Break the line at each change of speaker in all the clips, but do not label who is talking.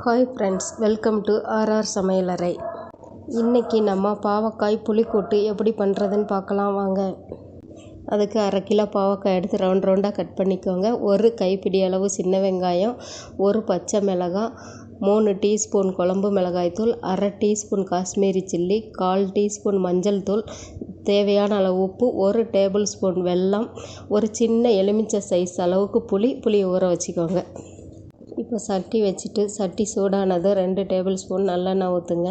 Hi friends, welcome to RR சமையலறை. இன்றைக்கி நம்ம பாவக்காய் புளிக்கூட்டு எப்படி பண்ணுறதுன்னு பார்க்கலாம் வாங்க. அதுக்கு 1/2 கிலோ பாவக்காய் எடுத்து ரவுண்டாக கட் பண்ணிக்கோங்க. ஒரு கைப்பிடி அளவு சின்ன வெங்காயம், ஒரு பச்சை மிளகாய், 3 டீஸ்பூன் குழம்பு மிளகாய்த்தூள், 1/2 டீஸ்பூன் காஷ்மீரி சில்லி, 1/4 டீஸ்பூன் மஞ்சள் தூள், தேவையான அளவு உப்பு, 1 டேபிள் ஸ்பூன் வெல்லம், ஒரு சின்ன எலுமிச்சை சைஸ் அளவுக்கு புளி ஊற வச்சுக்கோங்க. இப்போ சட்டி வச்சுட்டு சட்டி சூடானது 2 டேபிள் ஸ்பூன் நல்லெண்ணெய் ஊற்றுங்க.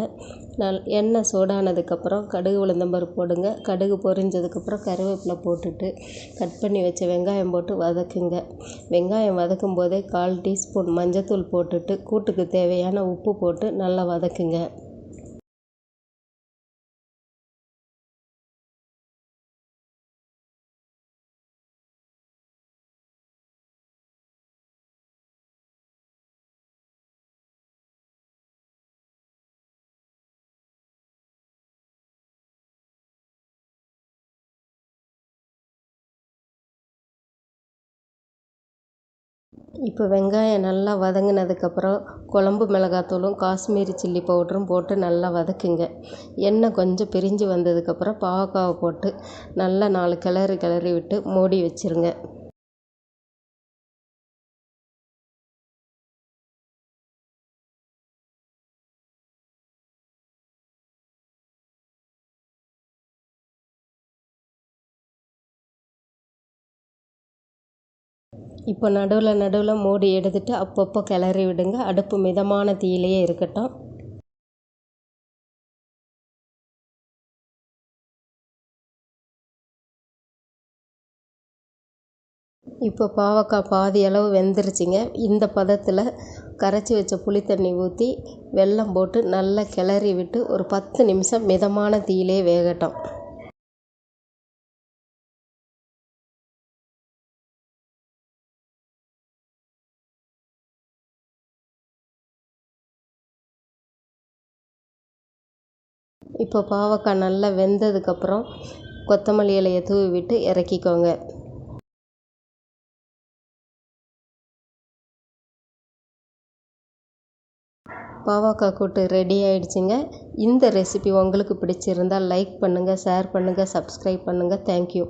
எண்ணெய் சூடானதுக்கப்புறம் கடுகு உளுந்தம்பருப்பு போடுங்க. கடுகு பொரிஞ்சதுக்கப்புறம் கருவேப்பிலை போட்டுட்டு கட் பண்ணி வச்ச வெங்காயம் போட்டு வதக்குங்க. வெங்காயம் வதக்கும் போதே 1/4 டீஸ்பூன் மஞ்சத்தூள் போட்டுட்டு கூட்டுக்கு தேவையான உப்பு போட்டு நல்லா வதக்குங்க. இப்போ வெங்காயம் நல்லா வதங்கினதுக்கப்புறம் குழம்பு மிளகாத்தூளும் காஷ்மீரி சில்லி பவுடரும் போட்டு நல்லா வதக்குங்க. எண்ணெய் கொஞ்சம் பிரிஞ்சு வந்ததுக்கப்புறம் பாவக்காவை போட்டு நல்லா 4 கிளறி விட்டு மூடி வச்சுருங்க. இப்போ நடுவில் மூடி எடுத்துட்டு அப்பப்போ கிளறி விடுங்க. அடுப்பு மிதமான தீயிலேயே இருக்கட்டும். இப்போ பாவக்காய் பாதி அளவு வெந்துருச்சுங்க. இந்த பதத்தில் கரைச்சி வச்ச புளி தண்ணி ஊற்றி வெல்லம் போட்டு நல்லா கிளறி விட்டு ஒரு 10 நிமிஷம் மிதமான தீயிலே வேகட்டும். இப்போ பாவக்காய் நல்லா வெந்ததுக்கப்புறம் கொத்தமல்லி இலையை தூவி விட்டு இறக்கிக்கோங்க. பாவக்காய் கூட்டு ரெடி ஆயிடுச்சுங்க. இந்த ரெசிபி உங்களுக்கு பிடிச்சிருந்தால் லைக் பண்ணுங்கள், ஷேர் பண்ணுங்கள், சப்ஸ்கிரைப் பண்ணுங்கள். தேங்க்யூ.